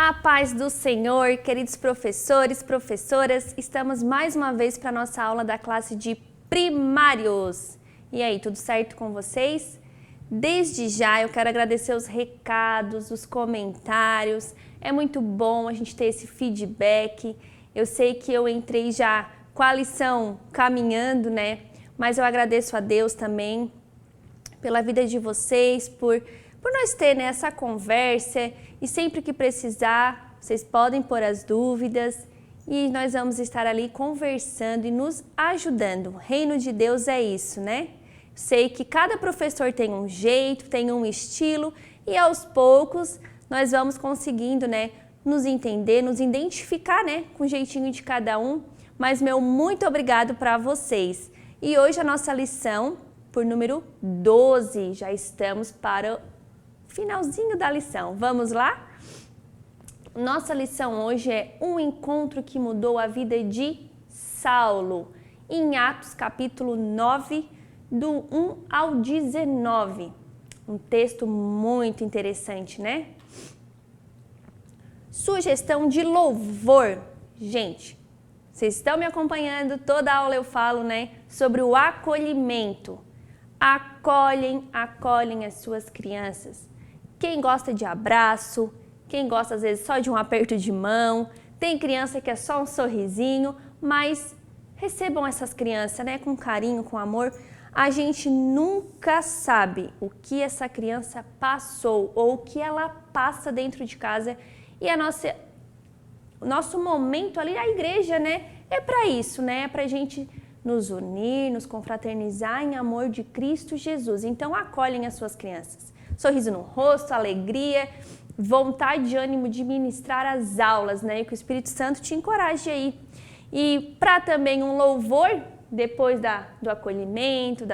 A paz do Senhor, queridos professores, professoras, estamos mais uma vez para a nossa aula da classe de primários. E aí, tudo certo com vocês? Desde já eu quero agradecer os recados, os comentários, é muito bom a gente ter esse feedback. Eu sei que eu entrei já com a lição caminhando, né? Mas eu agradeço a Deus também pela vida de vocês, por nós ter, né, essa conversa, e sempre que precisar, vocês podem pôr as dúvidas e nós vamos estar ali conversando e nos ajudando. O reino de Deus é isso, né? Sei que cada professor tem um jeito, tem um estilo e aos poucos nós vamos conseguindo, né, nos entender, nos identificar, né, com o jeitinho de cada um. Mas meu muito obrigado para vocês. E hoje a nossa lição por número 12, já estamos para finalzinho da lição. Vamos lá? Nossa lição hoje é um encontro que mudou a vida de Saulo, em Atos capítulo 9, do 1 ao 19. Um texto muito interessante, né? Sugestão de louvor. Gente, vocês estão me acompanhando? Toda aula eu falo, né, sobre o acolhimento. Acolhem as suas crianças. Quem gosta de abraço, quem gosta às vezes só de um aperto de mão, tem criança que é só um sorrisinho, mas recebam essas crianças, né, com carinho, com amor. A gente nunca sabe o que essa criança passou ou o que ela passa dentro de casa, e o nosso momento ali, a igreja, né, é para isso, né, é pra gente nos unir, nos confraternizar em amor de Cristo Jesus. Então acolhem as suas crianças. Sorriso no rosto, alegria, vontade e ânimo de ministrar as aulas, né? E que o Espírito Santo te encoraje aí. E para também um louvor, depois do acolhimento,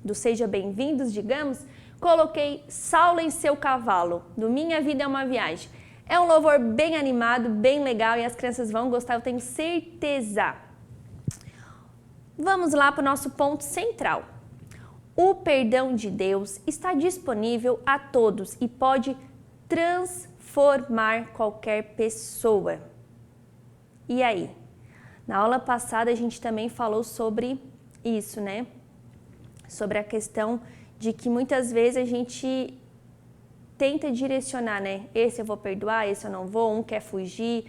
do seja bem-vindos, digamos, coloquei Saulo em seu cavalo, do Minha Vida é uma Viagem. É um louvor bem animado, bem legal e as crianças vão gostar, eu tenho certeza. Vamos lá para o nosso ponto central. O perdão de Deus está disponível a todos e pode transformar qualquer pessoa. E aí? Na aula passada a gente também falou sobre isso, né? Sobre a questão de que muitas vezes a gente tenta direcionar, né? Esse eu vou perdoar, esse eu não vou, um quer fugir.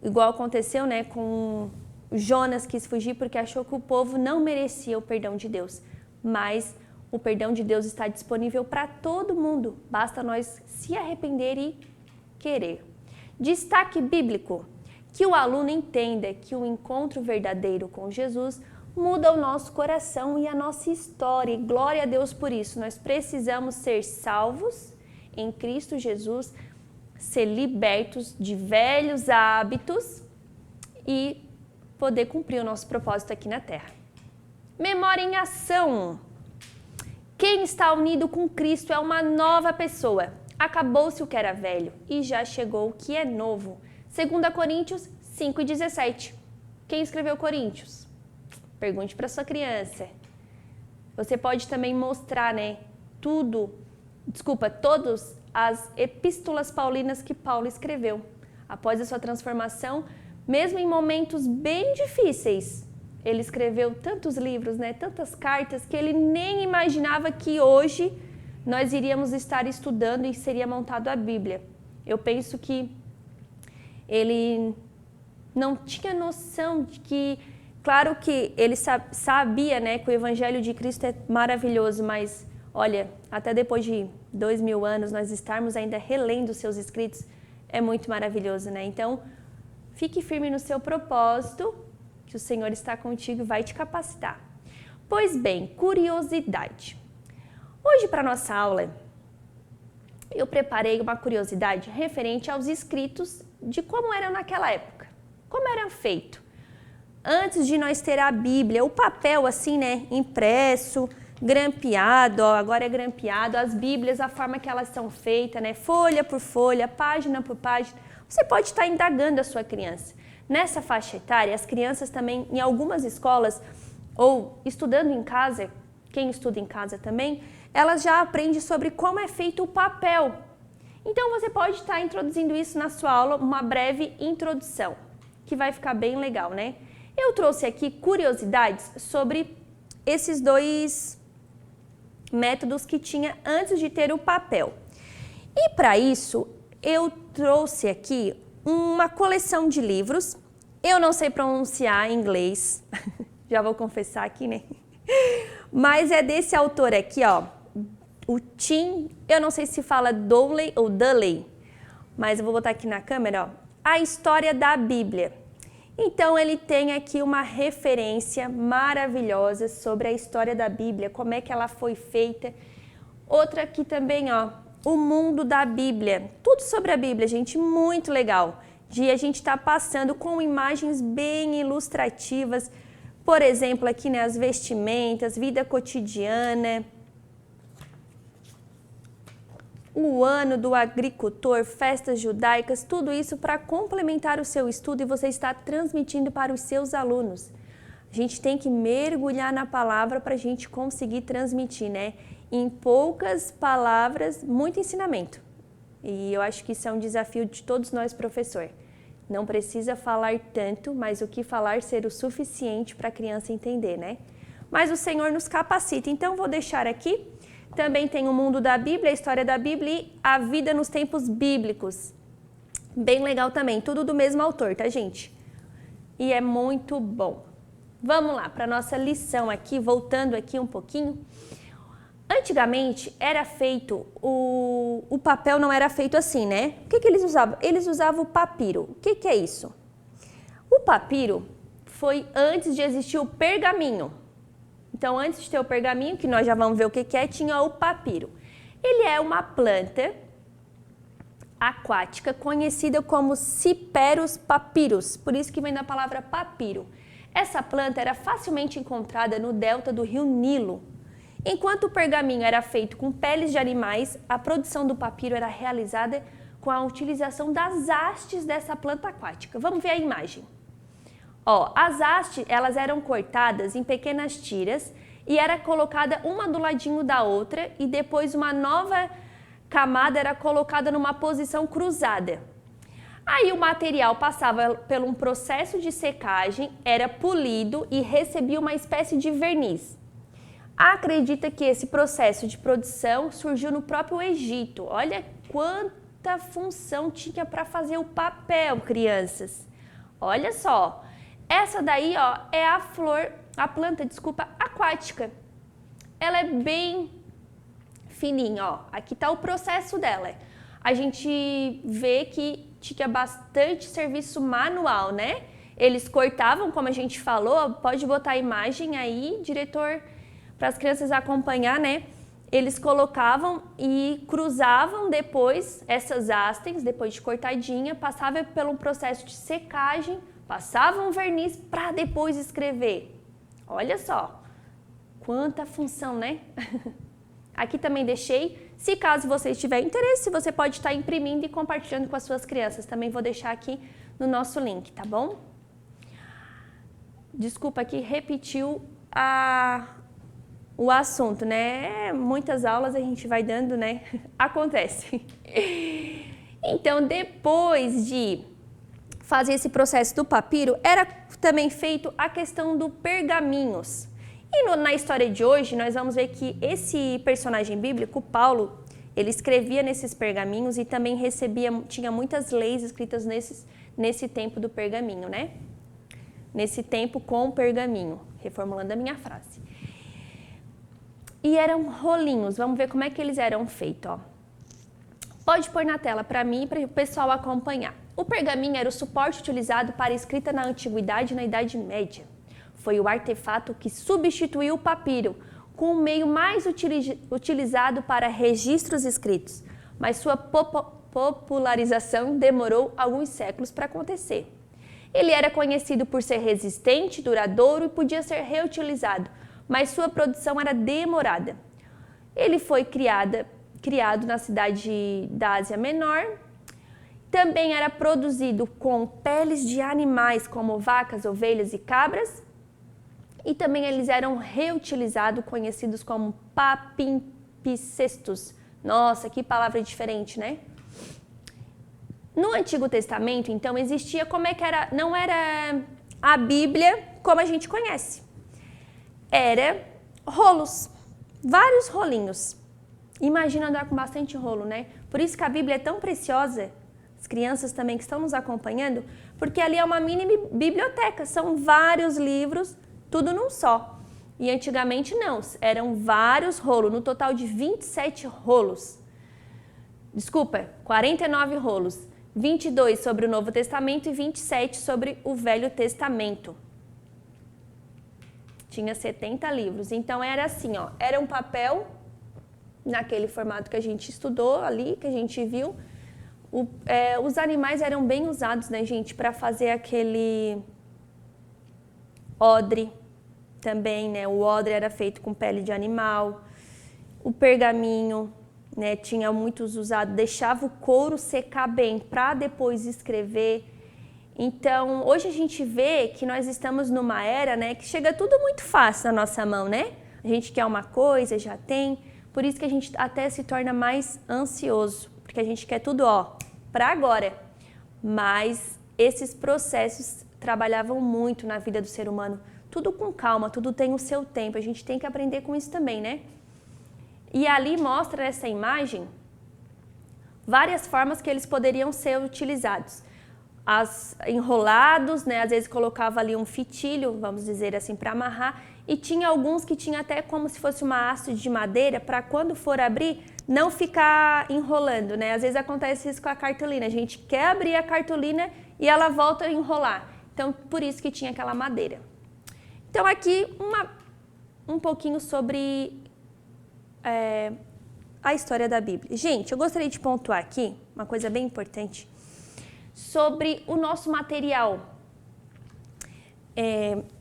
Igual aconteceu, né, com Jonas, quis fugir porque achou que o povo não merecia o perdão de Deus. Mas o perdão de Deus está disponível para todo mundo, basta nós se arrepender e querer. Destaque bíblico: que o aluno entenda que o encontro verdadeiro com Jesus muda o nosso coração e a nossa história, e glória a Deus por isso. Nós precisamos ser salvos em Cristo Jesus, ser libertos de velhos hábitos e poder cumprir o nosso propósito aqui na Terra. Memória em ação. Quem está unido com Cristo é uma nova pessoa. Acabou-se o que era velho e já chegou o que é novo. 2 Coríntios 5,17. Quem escreveu Coríntios? Pergunte para sua criança. Você pode também mostrar, né, todas as epístolas paulinas que Paulo escreveu. Após a sua transformação, mesmo em momentos bem difíceis, ele escreveu tantos livros, né, tantas cartas, que ele nem imaginava que hoje nós iríamos estar estudando e seria montado a Bíblia. Eu penso que ele não tinha noção de que, claro que ele sabia, né, que o Evangelho de Cristo é maravilhoso, mas olha, até depois de 2000 anos nós estarmos ainda relendo seus escritos é muito maravilhoso, né? Então, fique firme no seu propósito, que o Senhor está contigo e vai te capacitar. Pois bem, curiosidade. Hoje, para nossa aula, eu preparei uma curiosidade referente aos escritos de como eram naquela época, como eram feitos. Antes de nós ter a Bíblia, o papel assim, né, impresso, grampeado, ó, agora é grampeado, as Bíblias, a forma que elas são feitas, né, folha por folha, página por página. Você pode estar indagando a sua criança. Nessa faixa etária, as crianças também, em algumas escolas, ou estudando em casa, quem estuda em casa também, elas já aprendem sobre como é feito o papel. Então você pode estar introduzindo isso na sua aula, uma breve introdução, que vai ficar bem legal, né? Eu trouxe aqui curiosidades sobre esses dois métodos que tinha antes de ter o papel. E para isso, eu trouxe aqui uma coleção de livros. Eu não sei pronunciar em inglês, já vou confessar aqui, né? Mas é desse autor aqui, ó, o Tim, eu não sei se fala Dowley ou Dudley, mas eu vou botar aqui na câmera, ó, A História da Bíblia. Então ele tem aqui uma referência maravilhosa sobre a história da Bíblia, como é que ela foi feita. Outra aqui também, ó, O Mundo da Bíblia, tudo sobre a Bíblia, gente, muito legal. De a gente estar passando com imagens bem ilustrativas, por exemplo, aqui, né, as vestimentas, vida cotidiana, o ano do agricultor, festas judaicas, tudo isso para complementar o seu estudo e você está transmitindo para os seus alunos. A gente tem que mergulhar na palavra para a gente conseguir transmitir, né? Em poucas palavras, muito ensinamento. E eu acho que isso é um desafio de todos nós, professor. Não precisa falar tanto, mas o que falar ser o suficiente para a criança entender, né? Mas o Senhor nos capacita. Então, vou deixar aqui. Também tem o Mundo da Bíblia, a História da Bíblia e A Vida nos Tempos Bíblicos. Bem legal também, tudo do mesmo autor, tá, gente? E é muito bom. Vamos lá para a nossa lição aqui, voltando aqui um pouquinho. Antigamente era feito, o papel não era feito assim, né? O que eles usavam? Eles usavam o papiro. O que é isso? O papiro foi antes de existir o pergaminho. Então, antes de ter o pergaminho, que nós já vamos ver o que é, tinha o papiro. Ele é uma planta aquática conhecida como Cyperus papyrus, por isso que vem da palavra papiro. Essa planta era facilmente encontrada no delta do rio Nilo. Enquanto o pergaminho era feito com peles de animais, a produção do papiro era realizada com a utilização das hastes dessa planta aquática. Vamos ver a imagem. Ó, as hastes, elas eram cortadas em pequenas tiras e era colocada uma do ladinho da outra e depois uma nova camada era colocada numa posição cruzada. Aí o material passava por um processo de secagem, era polido e recebia uma espécie de verniz. Acredita que esse processo de produção surgiu no próprio Egito. Olha quanta função tinha para fazer o papel, crianças. Olha só, essa daí, ó, é a planta aquática. Ela é bem fininha, ó. Aqui está o processo dela. A gente vê que tinha bastante serviço manual, né? Eles cortavam, como a gente falou, pode botar a imagem aí, diretor, para as crianças acompanhar, né? Eles colocavam e cruzavam depois essas hastes, depois de cortadinha, passava por um processo de secagem, passavam verniz para depois escrever. Olha só, quanta função, né? Aqui também deixei, se caso você tiver interesse, você pode estar imprimindo e compartilhando com as suas crianças. Também vou deixar aqui no nosso link, tá bom? Desculpa que repetiu o assunto, né? Muitas aulas a gente vai dando, né? Acontece. Então, depois de fazer esse processo do papiro, era também feito a questão do pergaminhos. E na história de hoje, nós vamos ver que esse personagem bíblico, Paulo, ele escrevia nesses pergaminhos e também tinha muitas leis escritas nesse tempo do pergaminho, né? Nesse tempo com o pergaminho, reformulando a minha frase. E eram rolinhos, vamos ver como é que eles eram feitos, ó. Pode pôr na tela para mim e para o pessoal acompanhar. O pergaminho era o suporte utilizado para escrita na Antiguidade e na Idade Média. Foi o artefato que substituiu o papiro, com o meio mais utilizado para registros escritos, mas sua popularização demorou alguns séculos para acontecer. Ele era conhecido por ser resistente, duradouro e podia ser reutilizado, mas sua produção era demorada. Ele foi criado na cidade da Ásia Menor. Também era produzido com peles de animais como vacas, ovelhas e cabras. E também eles eram reutilizados, conhecidos como papimpicestos. Nossa, que palavra diferente, né? No Antigo Testamento, então, existia como é que era, não era a Bíblia como a gente conhece. Era rolos, vários rolinhos. Imagina andar com bastante rolo, né? Por isso que a Bíblia é tão preciosa, as crianças também que estão nos acompanhando, porque ali é uma mini biblioteca, são vários livros, tudo num só. E antigamente não, eram vários rolos, no total de 27 rolos. Desculpa, 49 rolos. 22 sobre o Novo Testamento e 27 sobre o Velho Testamento. Tinha 70 livros. Então era assim, ó, era um papel naquele formato que a gente estudou ali, que a gente viu. Os animais eram bem usados, né, gente, para fazer aquele odre também, né? O odre era feito com pele de animal. O pergaminho, né, tinha muitos usados, deixava o couro secar bem para depois escrever. Então, hoje a gente vê que nós estamos numa era, né, que chega tudo muito fácil na nossa mão, né? A gente quer uma coisa, já tem, por isso que a gente até se torna mais ansioso, porque a gente quer tudo, ó, para agora. Mas esses processos trabalhavam muito na vida do ser humano, tudo com calma, tudo tem o seu tempo, a gente tem que aprender com isso também, né? E ali mostra essa imagem várias formas que eles poderiam ser utilizados. Enrolados, né? Às vezes colocava ali um fitilho, vamos dizer assim, para amarrar. E tinha alguns que tinha até como se fosse uma haste de madeira para quando for abrir, não ficar enrolando, né? Às vezes acontece isso com a cartolina. A gente quer abrir a cartolina e ela volta a enrolar. Então, por isso que tinha aquela madeira. Então, aqui um pouquinho sobre a história da Bíblia. Gente, eu gostaria de pontuar aqui uma coisa bem importante sobre o nosso material.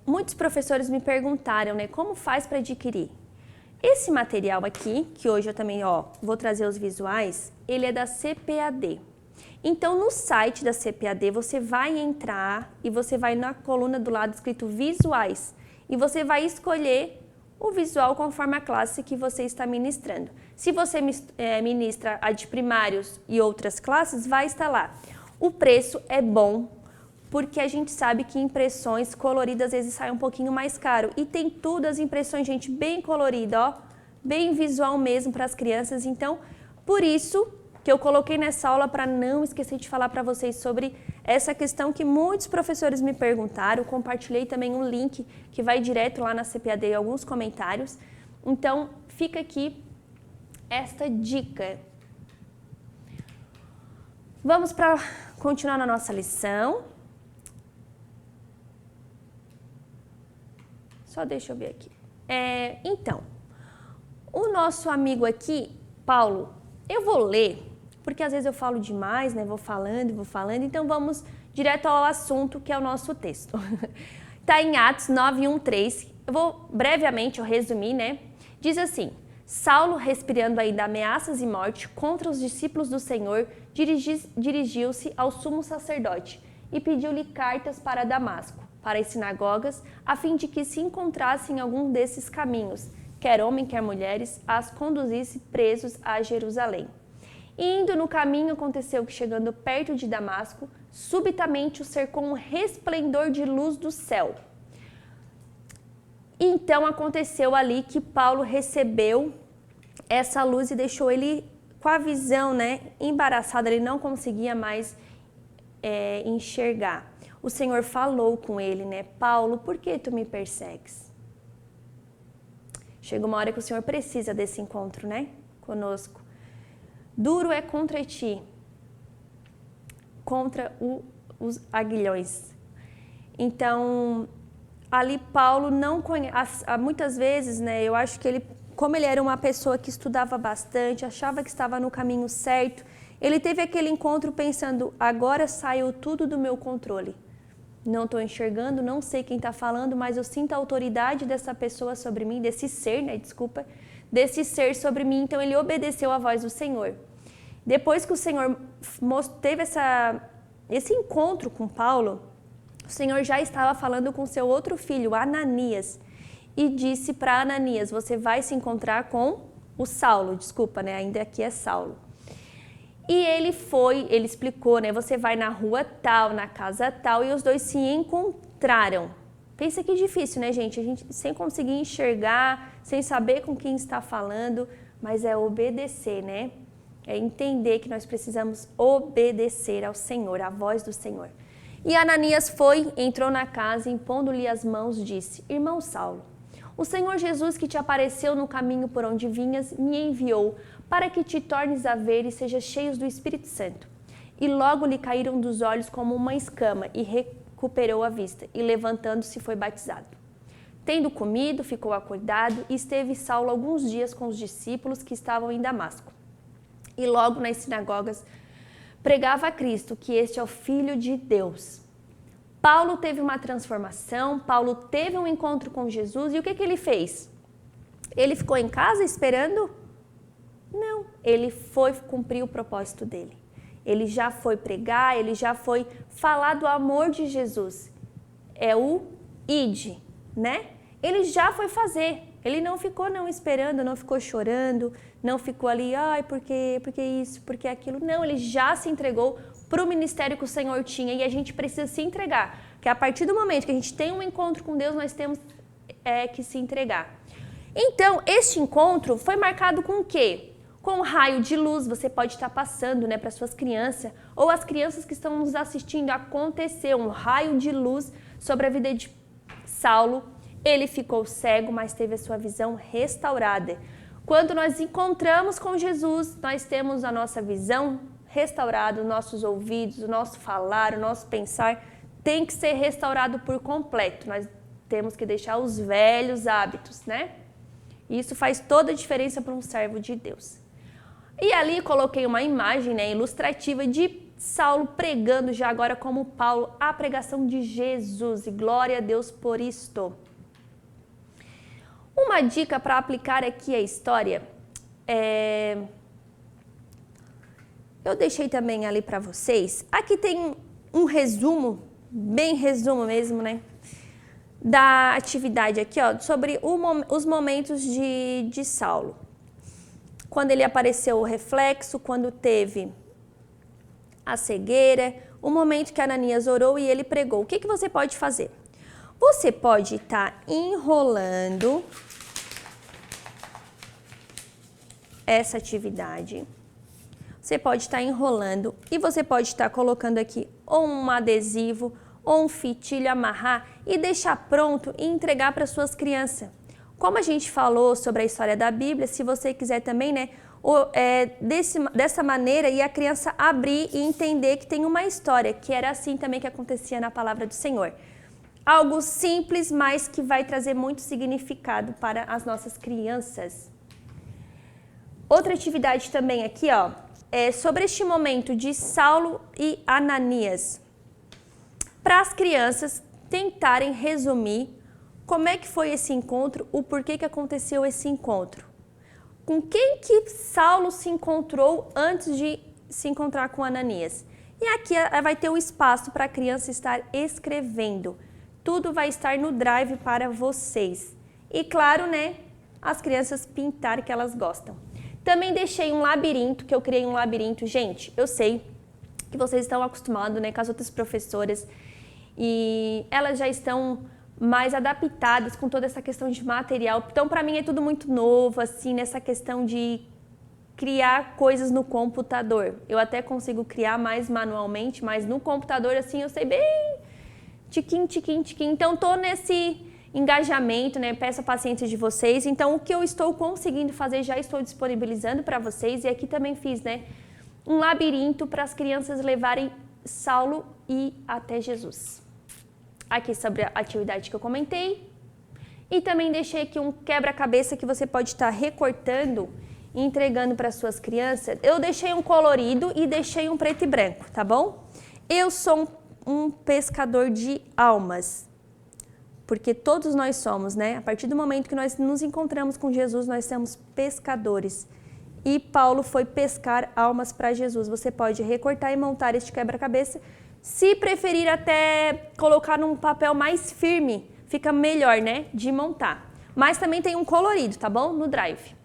Muitos professores me perguntaram, né, como faz para adquirir? Esse material aqui, que hoje eu também vou trazer os visuais, ele é da CPAD. Então, no site da CPAD, você vai entrar e você vai na coluna do lado escrito visuais e você vai escolher o visual conforme a classe que você está ministrando. Se você ministra a de primários e outras classes, vai estar lá. O preço é bom, porque a gente sabe que impressões coloridas às vezes saem um pouquinho mais caro. E tem tudo, as impressões, gente, bem colorida, ó, bem visual mesmo para as crianças. Então, por isso que eu coloquei nessa aula para não esquecer de falar para vocês sobre essa questão que muitos professores me perguntaram. Compartilhei também um link que vai direto lá na CPAD em alguns comentários. Então, fica aqui esta dica. Vamos para continuar na nossa lição. Só deixa eu ver aqui. Então, o nosso amigo aqui, Paulo, eu vou ler, porque às vezes eu falo demais, né? Vou falando, então vamos direto ao assunto, que é o nosso texto. Está em Atos 9:1-3. Eu vou brevemente resumir, né? Diz assim: Saulo, respirando ainda ameaças e morte contra os discípulos do Senhor, dirigiu-se ao sumo sacerdote e pediu-lhe cartas para Damasco, para as sinagogas, a fim de que se encontrassem em algum desses caminhos, quer homem, quer mulheres, as conduzisse presos a Jerusalém. E indo no caminho, aconteceu que, chegando perto de Damasco, subitamente o cercou um resplendor de luz do céu. Então aconteceu ali que Paulo recebeu essa luz e deixou ele com a visão, né, embaraçada, ele não conseguia mais enxergar. O Senhor falou com ele, né, Paulo, por que tu me persegues? Chega uma hora que o Senhor precisa desse encontro, né, conosco. Duro é contra ti, contra os aguilhões. Então, ali Paulo não conhece, muitas vezes, né, eu acho que ele, como ele era uma pessoa que estudava bastante, achava que estava no caminho certo, ele teve aquele encontro pensando, agora saiu tudo do meu controle. Não estou enxergando, não sei quem está falando, mas eu sinto a autoridade dessa pessoa sobre mim, desse ser, né, desse ser sobre mim, então ele obedeceu à voz do Senhor. Depois que o Senhor teve esse encontro com Paulo, o Senhor já estava falando com seu outro filho, Ananias, e disse para Ananias, você vai se encontrar com o Saulo, ainda aqui é Saulo. E ele explicou, né? Você vai na rua tal, na casa tal, e os dois se encontraram. Pensa que difícil, né, gente? A gente sem conseguir enxergar, sem saber com quem está falando, mas é obedecer, né? É entender que nós precisamos obedecer ao Senhor, à voz do Senhor. E Ananias foi, entrou na casa, impondo-lhe as mãos, disse: Irmão Saulo, o Senhor Jesus que te apareceu no caminho por onde vinhas, me enviou para que te tornes a ver e sejas cheios do Espírito Santo. E logo lhe caíram dos olhos como uma escama e recuperou a vista, e levantando-se foi batizado. Tendo comido, ficou acordado e esteve Saulo alguns dias com os discípulos que estavam em Damasco. E logo nas sinagogas pregava a Cristo, que este é o Filho de Deus. Paulo teve uma transformação, Paulo teve um encontro com Jesus, e o que ele fez? Ele ficou em casa esperando? Não, ele foi cumprir o propósito dele. Ele já foi pregar, ele já foi falar do amor de Jesus. É o ide, né? Ele já foi fazer. Ele não ficou esperando, não ficou chorando, não ficou ali, ai, por que isso, por que aquilo. Não, ele já se entregou para o ministério que o Senhor tinha, e a gente precisa se entregar. Porque a partir do momento que a gente tem um encontro com Deus, nós temos que se entregar. Então, este encontro foi marcado com o quê? Com um raio de luz. Você pode estar passando, né, para suas crianças, ou as crianças que estão nos assistindo, aconteceu um raio de luz sobre a vida de Saulo. Ele ficou cego, mas teve a sua visão restaurada. Quando nós encontramos com Jesus, nós temos a nossa visão restaurada, os nossos ouvidos, o nosso falar, o nosso pensar tem que ser restaurado por completo. Nós temos que deixar os velhos hábitos, né? Isso faz toda a diferença para um servo de Deus. E ali coloquei uma imagem, né, ilustrativa de Saulo pregando já agora como Paulo a pregação de Jesus. E glória a Deus por isto. Uma dica para aplicar aqui a história, eu deixei também ali para vocês. Aqui tem um resumo, bem resumo mesmo, né, da atividade aqui, ó, sobre os momentos de Saulo. Quando ele apareceu o reflexo, quando teve a cegueira, o momento que Ananias orou e ele pregou. O que você pode fazer? Você pode estar enrolando essa atividade. Você pode estar enrolando e você pode estar colocando aqui ou um adesivo ou um fitilho, amarrar e deixar pronto e entregar para suas crianças. Como a gente falou sobre a história da Bíblia, se você quiser também, né, dessa maneira, e a criança abrir e entender que tem uma história, que era assim também que acontecia na palavra do Senhor. Algo simples, mas que vai trazer muito significado para as nossas crianças. Outra atividade também aqui, ó, é sobre este momento de Saulo e Ananias. Para as crianças tentarem resumir como é que foi esse encontro, o porquê que aconteceu esse encontro. Com quem que Saulo se encontrou antes de se encontrar com Ananias. E aqui vai ter o espaço para a criança estar escrevendo. Tudo vai estar no Drive para vocês. E claro, né, as crianças pintarem que elas gostam. Também deixei um labirinto, que eu criei um labirinto. Gente, eu sei que vocês estão acostumados, né, com as outras professoras e elas já estão mais adaptadas com toda essa questão de material. Então, para mim é tudo muito novo, assim, nessa questão de criar coisas no computador. Eu até consigo criar mais manualmente, mas no computador, assim, eu sei bem tiquinho, tiquinho, tiquinho. Então, tô nesse engajamento, né? Peço a paciência de vocês. Então, o que eu estou conseguindo fazer, já estou disponibilizando para vocês. E aqui também fiz, né, um labirinto para as crianças levarem Saulo e até Jesus. Aqui sobre a atividade que eu comentei. E também deixei aqui um quebra-cabeça que você pode estar recortando e entregando para suas crianças. Eu deixei um colorido e deixei um preto e branco, tá bom? Eu sou um pescador de almas, porque todos nós somos, né? A partir do momento que nós nos encontramos com Jesus, nós somos pescadores. E Paulo foi pescar almas para Jesus. Você pode recortar e montar este quebra-cabeça. Se preferir até colocar num papel mais firme, fica melhor, né, de montar. Mas também tem um colorido, tá bom? No Drive.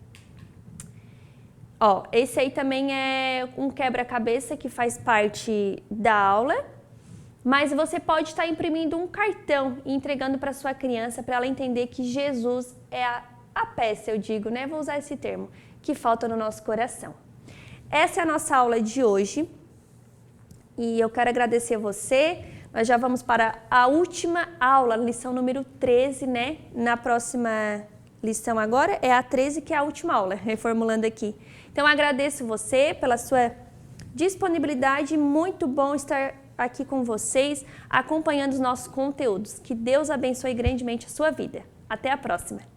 Ó, esse aí também é um quebra-cabeça que faz parte da aula, mas você pode estar imprimindo um cartão e entregando para sua criança para ela entender que Jesus é a peça, eu digo, né? Vou usar esse termo, que falta no nosso coração. Essa é a nossa aula de hoje e eu quero agradecer a você. Nós já vamos para a última aula, lição número 13, né? Na próxima lição agora é a 13, que é a última aula, reformulando aqui. Então, agradeço você pela sua disponibilidade, muito bom estar aqui com vocês, acompanhando os nossos conteúdos. Que Deus abençoe grandemente a sua vida. Até a próxima!